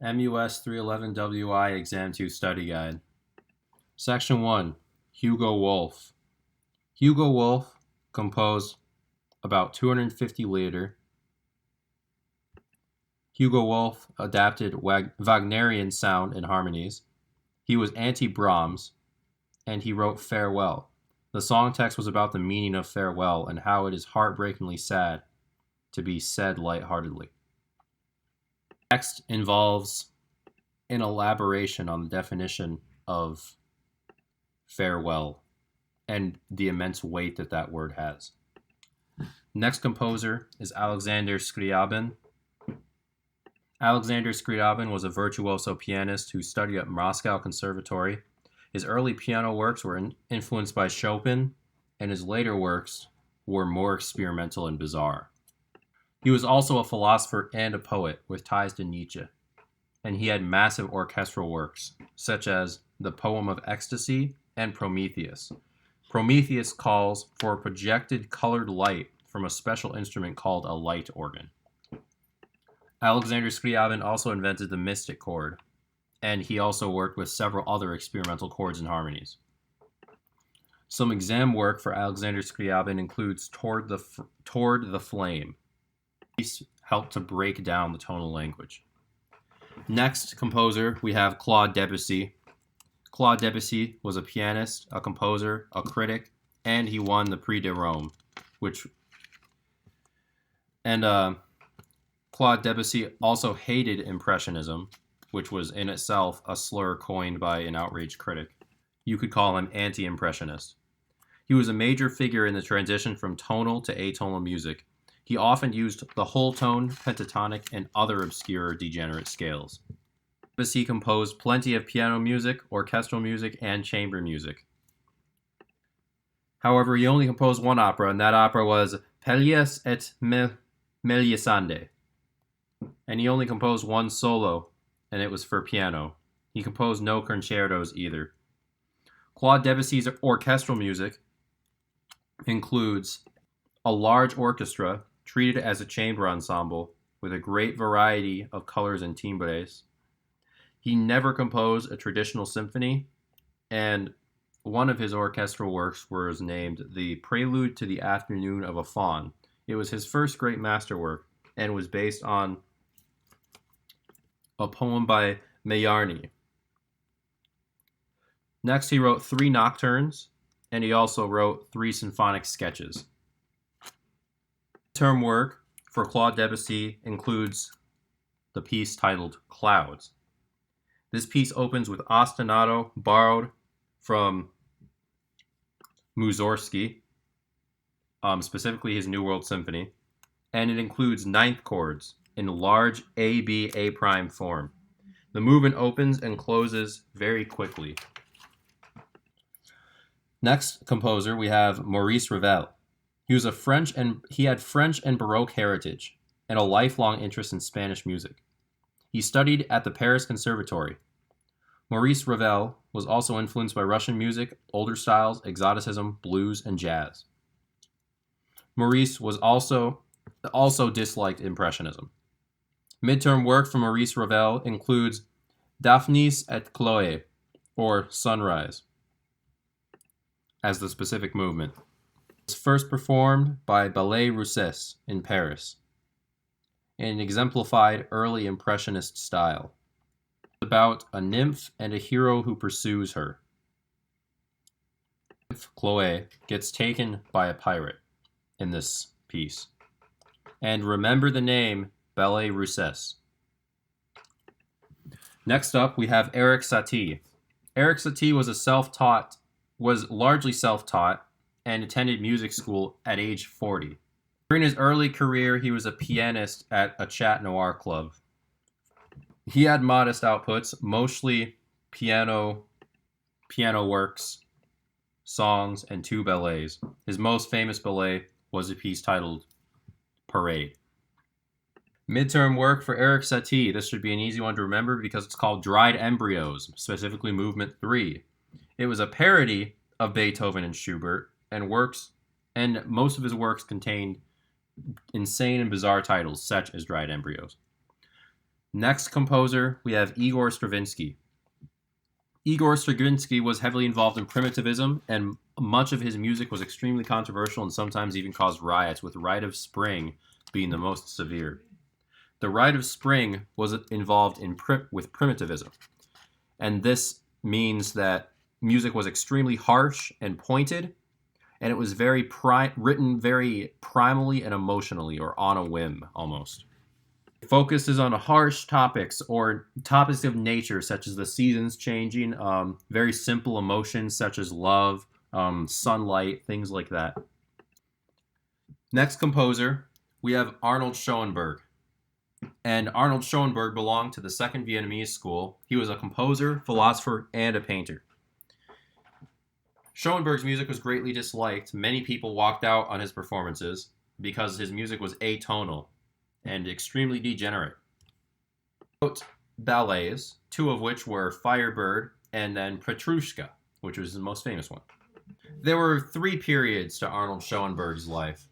MUS 311WI Exam 2 Study Guide. Section 1. Hugo Wolf. Hugo Wolf composed about 250 later. Hugo Wolf adapted Wagnerian sound and harmonies. He was anti-Brahms, and he wrote Farewell. The song text was about the meaning of farewell and how it is heartbreakingly sad to be said lightheartedly. The text involves an elaboration on the definition of farewell and the immense weight that that word has. Next composer is Alexander Scriabin. Alexander Scriabin was a virtuoso pianist who studied at Moscow Conservatory. His early piano works were influenced by Chopin, and his later works were more experimental and bizarre. He was also a philosopher and a poet with ties to Nietzsche, and he had massive orchestral works, such as the Poem of Ecstasy and Prometheus. Prometheus calls for a projected colored light from a special instrument called a light organ. Alexander Scriabin also invented the mystic chord, and he also worked with several other experimental chords and harmonies. Some exam work for Alexander Scriabin includes Toward the Flame. These helped to break down the tonal language. Next composer, we have Claude Debussy. Claude Debussy was a pianist, a composer, a critic, and he won the Prix de Rome, Claude Debussy also hated Impressionism, which was in itself a slur coined by an outraged critic. You could call him anti-impressionist. He was a major figure in the transition from tonal to atonal music. He often used the whole tone, pentatonic, and other obscure degenerate scales. Debussy composed plenty of piano music, orchestral music, and chamber music. However, he only composed one opera, and that opera was Pelléas et Mélisande. And he only composed one solo, and it was for piano. He composed no concertos either. Claude Debussy's orchestral music includes a large orchestra treated as a chamber ensemble with a great variety of colors and timbres. He never composed a traditional symphony, and one of his orchestral works was named The Prelude to the Afternoon of a Faun. It was his first great masterwork and was based on a poem by Mayarny. Next, he wrote 3 nocturnes, and he also wrote 3 symphonic sketches. Term work for Claude Debussy includes the piece titled Clouds. This piece opens with ostinato borrowed from Mussorgsky, specifically his New World Symphony, and it includes 9th chords in large A-B-A' form. The movement opens and closes very quickly. Next composer, we have Maurice Ravel. He had French and Baroque heritage and a lifelong interest in Spanish music. He studied at the Paris Conservatory. Maurice Ravel was also influenced by Russian music, older styles, exoticism, blues, and jazz. Maurice was also disliked Impressionism. Midterm work from Maurice Ravel includes Daphnis et Chloé, or Sunrise, as the specific movement. It was first performed by Ballet Russes in Paris, and exemplified early Impressionist style. It's about a nymph and a hero who pursues her. Nymph Chloé gets taken by a pirate in this piece. And remember the name Ballet Russes. Next up, we have Erik Satie. Erik Satie was largely self-taught and attended music school at age 40. During his early career, he was a pianist at a Chat Noir club. He had modest outputs, mostly piano works, songs, and 2 ballets. His most famous ballet was a piece titled Parade. Midterm work for Erik Satie. This should be an easy one to remember because it's called Dried Embryos, specifically Movement 3. It was a parody of Beethoven and Schubert, and most of his works contained insane and bizarre titles, such as Dried Embryos. Next composer, we have Igor Stravinsky. Igor Stravinsky was heavily involved in primitivism, and much of his music was extremely controversial and sometimes even caused riots, with Rite of Spring being the most severe. The Rite of Spring was involved with primitivism, and this means that music was extremely harsh and pointed, and it was written very primally and emotionally, or on a whim almost. It focuses on harsh topics or topics of nature, such as the seasons changing, very simple emotions such as love, sunlight, things like that. Next composer, we have Arnold Schoenberg. And Arnold Schoenberg belonged to the Second Vietnamese School. He was a composer, philosopher, and a painter. Schoenberg's music was greatly disliked. Many people walked out on his performances because his music was atonal and extremely degenerate. He wrote ballets, two of which were Firebird and then Petrushka, which was his most famous one. There were three periods to Arnold Schoenberg's life.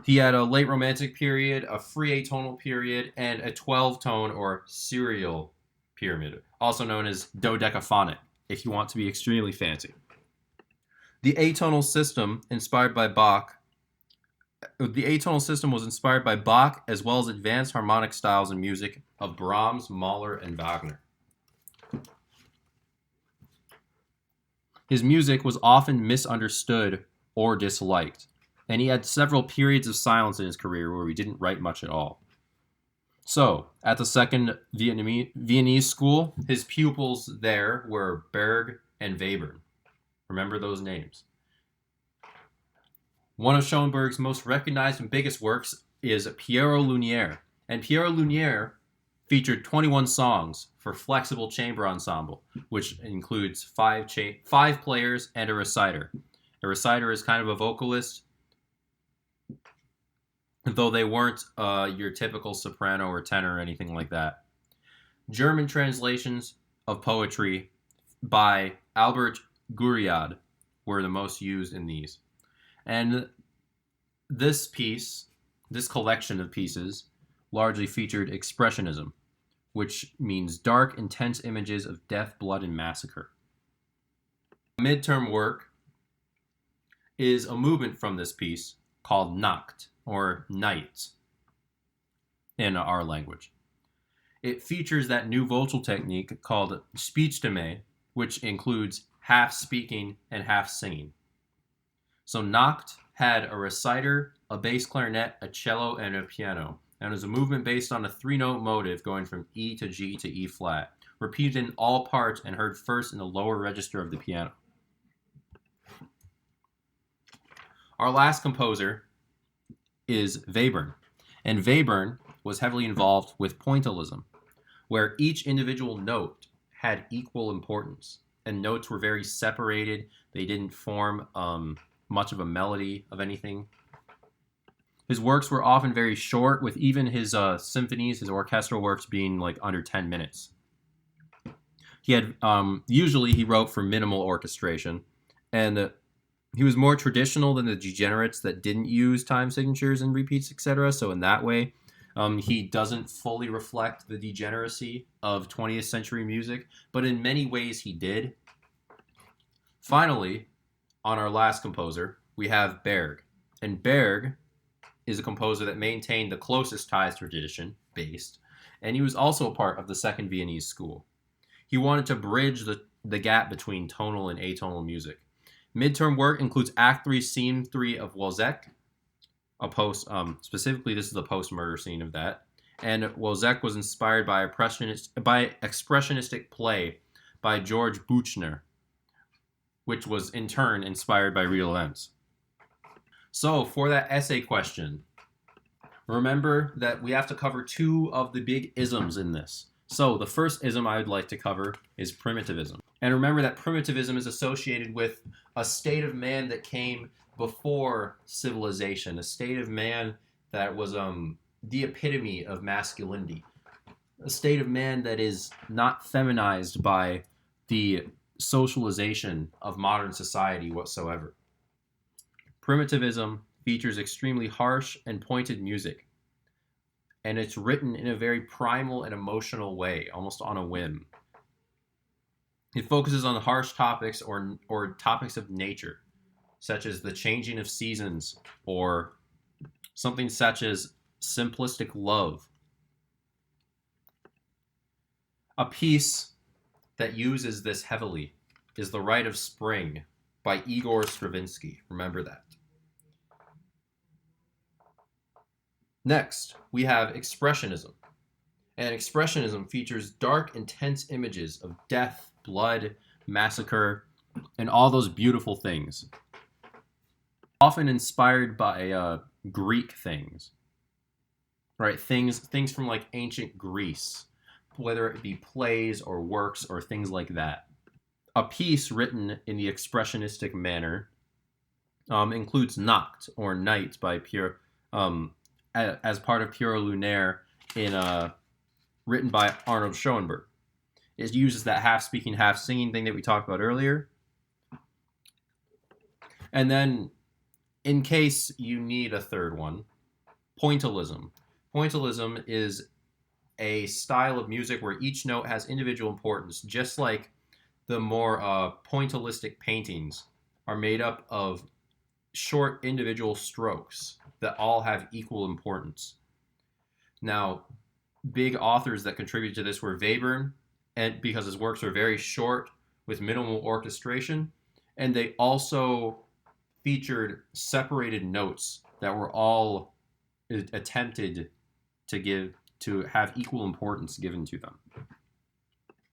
He had a late romantic period, a free atonal period, and a 12-tone or serial pyramid, also known as dodecaphonic, if you want to be extremely fancy. The atonal system was inspired by Bach, as well as advanced harmonic styles in music of Brahms, Mahler, and Wagner. His music was often misunderstood or disliked, and he had several periods of silence in his career where he didn't write much at all. So, at the Second Viennese School, his pupils there were Berg and Webern. Remember those names. One of Schoenberg's most recognized and biggest works is Pierrot Lunaire, and Pierrot Lunaire featured 21 songs for flexible chamber ensemble, which includes five players and a reciter. A reciter is kind of a vocalist, though they weren't your typical soprano or tenor or anything like that. German translations of poetry by Albert Guriad were the most used in these. And this collection of pieces, largely featured expressionism, which means dark, intense images of death, blood, and massacre. Midterm work is a movement from this piece called Nacht, or night, in our language. It features that new vocal technique called Sprechstimme, which includes half speaking and half singing. So Nacht had a reciter, a bass clarinet, a cello, and a piano, and it was a movement based on a three-note motive going from E to G to E flat, repeated in all parts and heard first in the lower register of the piano. Our last composer is Webern, and Webern was heavily involved with pointillism, where each individual note had equal importance, and notes were very separated. They didn't form much of a melody of anything. His works were often very short, with even his symphonies, his orchestral works, being like under 10 minutes. He had usually he wrote for minimal orchestration, and he was more traditional than the degenerates that didn't use time signatures and repeats, etc. So in that way, he doesn't fully reflect the degeneracy of 20th century music, but in many ways he did. Finally, on our last composer, we have Berg. And Berg is a composer that maintained the closest ties to tradition, based, and he was also a part of the Second Viennese School. He wanted to bridge the gap between tonal and atonal music. Midterm work includes Act 3, Scene 3 of Wozzeck, specifically this is the post-murder scene of that, and Wozzeck was inspired by expressionistic play by George Büchner, which was in turn inspired by real events. So for that essay question, remember that we have to cover two of the big isms in this. So the first ism I would like to cover is primitivism. And remember that primitivism is associated with a state of man that came before civilization, a state of man that was the epitome of masculinity, a state of man that is not feminized by the socialization of modern society whatsoever. Primitivism features extremely harsh and pointed music. and it's written in a very primal and emotional way, almost on a whim. It focuses on harsh topics or topics of nature, such as the changing of seasons or something such as simplistic love. A piece that uses this heavily is The Rite of Spring by Igor Stravinsky. Remember that. Next, we have Expressionism. And Expressionism features dark, intense images of death, blood, massacre, and all those beautiful things. Often inspired by Greek things, right? Things from like ancient Greece, whether it be plays or works or things like that. A piece written in the expressionistic manner includes Nacht or Night by Pierre, as part of Pierre Lunaire written by Arnold Schoenberg. It uses that half-speaking, half-singing thing that we talked about earlier. And then, in case you need a third one, pointillism. Pointillism is a style of music where each note has individual importance, just like the more pointillistic paintings are made up of short individual strokes that all have equal importance. Now, big authors that contributed to this were Webern, and because his works were very short with minimal orchestration, and they also featured separated notes that were all attempted to have equal importance given to them.